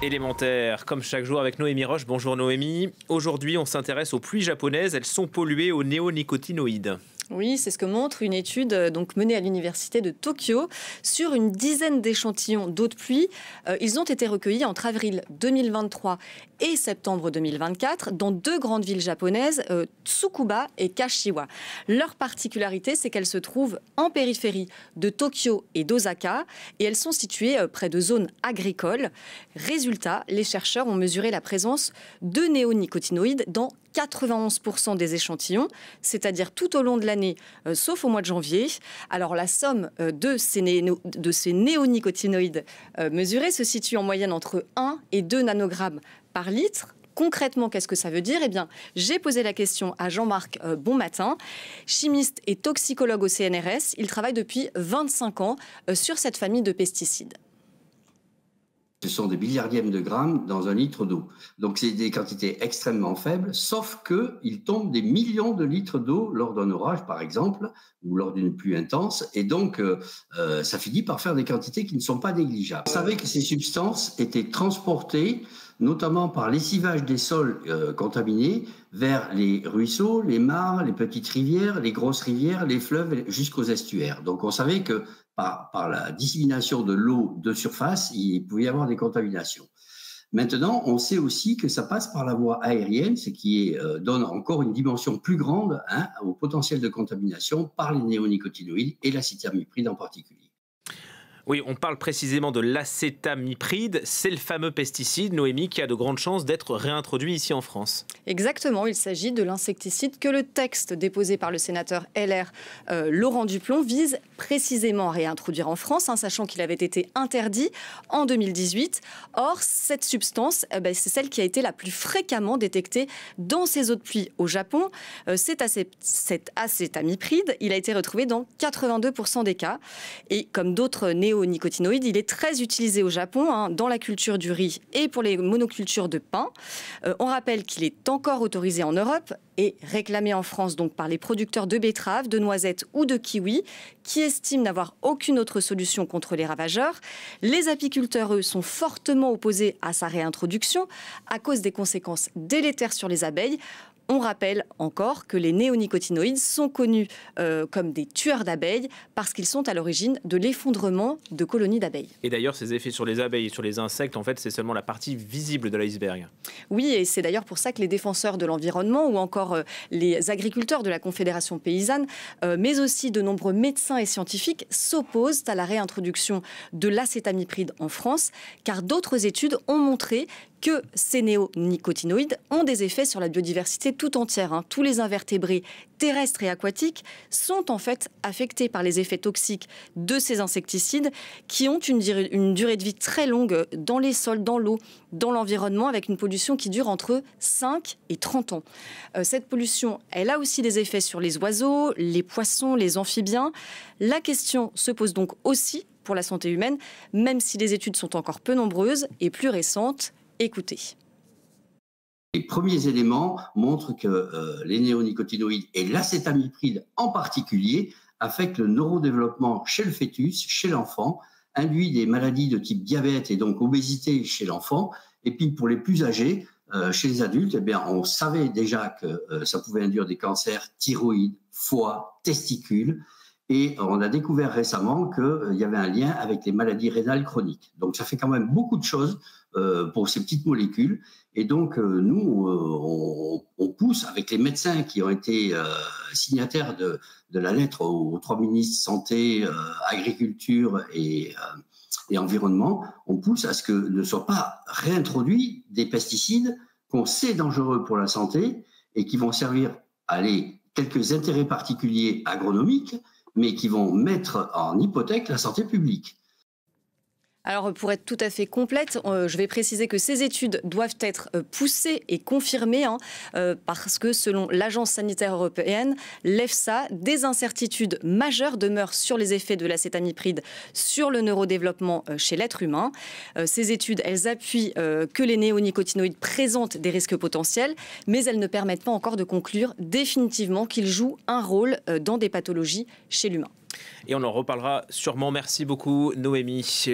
Élémentaire, comme chaque jour avec Noémie Roche. Bonjour Noémie. Aujourd'hui, on s'intéresse aux pluies japonaises. Elles sont polluées aux néonicotinoïdes. Oui, c'est ce que montre une étude menée à l'université de Tokyo sur une dizaine d'échantillons d'eau de pluie. Ils ont été recueillis entre avril 2023 et septembre 2024 dans deux grandes villes japonaises, Tsukuba et Kashiwa. Leur particularité, c'est qu'elles se trouvent en périphérie de Tokyo et d'Osaka et elles sont situées près de zones agricoles. Résultat, les chercheurs ont mesuré la présence de néonicotinoïdes dans 91% des échantillons, c'est-à-dire tout au long de l'année, sauf au mois de janvier. Alors la somme de ces néonicotinoïdes mesurés se situe en moyenne entre 1 et 2 nanogrammes par litre. Concrètement, qu'est-ce que ça veut dire ? Eh bien, j'ai posé la question à Jean-Marc Bonmatin, chimiste et toxicologue au CNRS. Il travaille depuis 25 ans sur cette famille de pesticides. Ce sont des milliardièmes de grammes dans un litre d'eau. Donc, c'est des quantités extrêmement faibles, sauf qu'il tombe des millions de litres d'eau lors d'un orage, par exemple, ou lors d'une pluie intense. Et donc, ça finit par faire des quantités qui ne sont pas négligeables. On savait que ces substances étaient transportées, notamment par lessivage des sols contaminés, vers les ruisseaux, les mares, les petites rivières, les grosses rivières, les fleuves, jusqu'aux estuaires. Donc, on savait que par la dissémination de l'eau de surface, il pouvait y avoir des contaminations. Maintenant, on sait aussi que ça passe par la voie aérienne, ce qui donne encore une dimension plus grande au potentiel de contamination par les néonicotinoïdes et l'acétamipride en particulier. Oui, on parle précisément de l'acétamipride. C'est le fameux pesticide, Noémie, qui a de grandes chances d'être réintroduit ici en France. Exactement, il s'agit de l'insecticide que le texte déposé par le sénateur LR Laurent Duplomb vise précisément à réintroduire en France, sachant qu'il avait été interdit en 2018. Or, cette substance, c'est celle qui a été la plus fréquemment détectée dans ces eaux de pluie au Japon. Cet acétamipride, il a été retrouvé dans 82% des cas. Et comme d'autres néonicotinoïdes, il est très utilisé au Japon, dans la culture du riz et pour les monocultures de pain. On rappelle qu'il est encore autorisé en Europe et réclamé en France donc par les producteurs de betteraves, de noisettes ou de kiwis qui estiment n'avoir aucune autre solution contre les ravageurs. Les apiculteurs, eux, sont fortement opposés à sa réintroduction à cause des conséquences délétères sur les abeilles. On rappelle encore que les néonicotinoïdes sont connus comme des tueurs d'abeilles parce qu'ils sont à l'origine de l'effondrement de colonies d'abeilles. Et d'ailleurs, ces effets sur les abeilles et sur les insectes, en fait, c'est seulement la partie visible de l'iceberg. Oui, et c'est d'ailleurs pour ça que les défenseurs de l'environnement ou encore les agriculteurs de la Confédération paysanne, mais aussi de nombreux médecins et scientifiques s'opposent à la réintroduction de l'acétamipride en France, car d'autres études ont montré que ces néonicotinoïdes ont des effets sur la biodiversité tout entière. Tous les invertébrés terrestres et aquatiques sont en fait affectés par les effets toxiques de ces insecticides qui ont une durée de vie très longue dans les sols, dans l'eau, dans l'environnement, avec une pollution qui dure entre 5 et 30 ans. Cette pollution, elle a aussi des effets sur les oiseaux, les poissons, les amphibiens. La question se pose donc aussi pour la santé humaine, même si les études sont encore peu nombreuses et plus récentes. Écoutez. Les premiers éléments montrent que les néonicotinoïdes et l'acétamipride en particulier affectent le neurodéveloppement chez le fœtus, chez l'enfant, induit des maladies de type diabète et donc obésité chez l'enfant. Et puis pour les plus âgés, chez les adultes, on savait déjà que ça pouvait induire des cancers thyroïde, foie, testicules. Et on a découvert récemment qu'il y avait un lien avec les maladies rénales chroniques. Donc ça fait quand même beaucoup de choses pour ces petites molécules. Et donc nous, on pousse avec les médecins qui ont été signataires de la lettre aux 3 ministres santé, agriculture et environnement, on pousse à ce que ne soient pas réintroduits des pesticides qu'on sait dangereux pour la santé et qui vont servir à quelques intérêts particuliers agronomiques, mais qui vont mettre en hypothèque la santé publique. Alors, pour être tout à fait complète, je vais préciser que ces études doivent être poussées et confirmées, parce que selon l'Agence sanitaire européenne, l'EFSA, des incertitudes majeures demeurent sur les effets de l'acétamipride sur le neurodéveloppement chez l'être humain. Ces études, elles appuient que les néonicotinoïdes présentent des risques potentiels, mais elles ne permettent pas encore de conclure définitivement qu'ils jouent un rôle dans des pathologies chez l'humain. Et on en reparlera sûrement. Merci beaucoup, Noémie.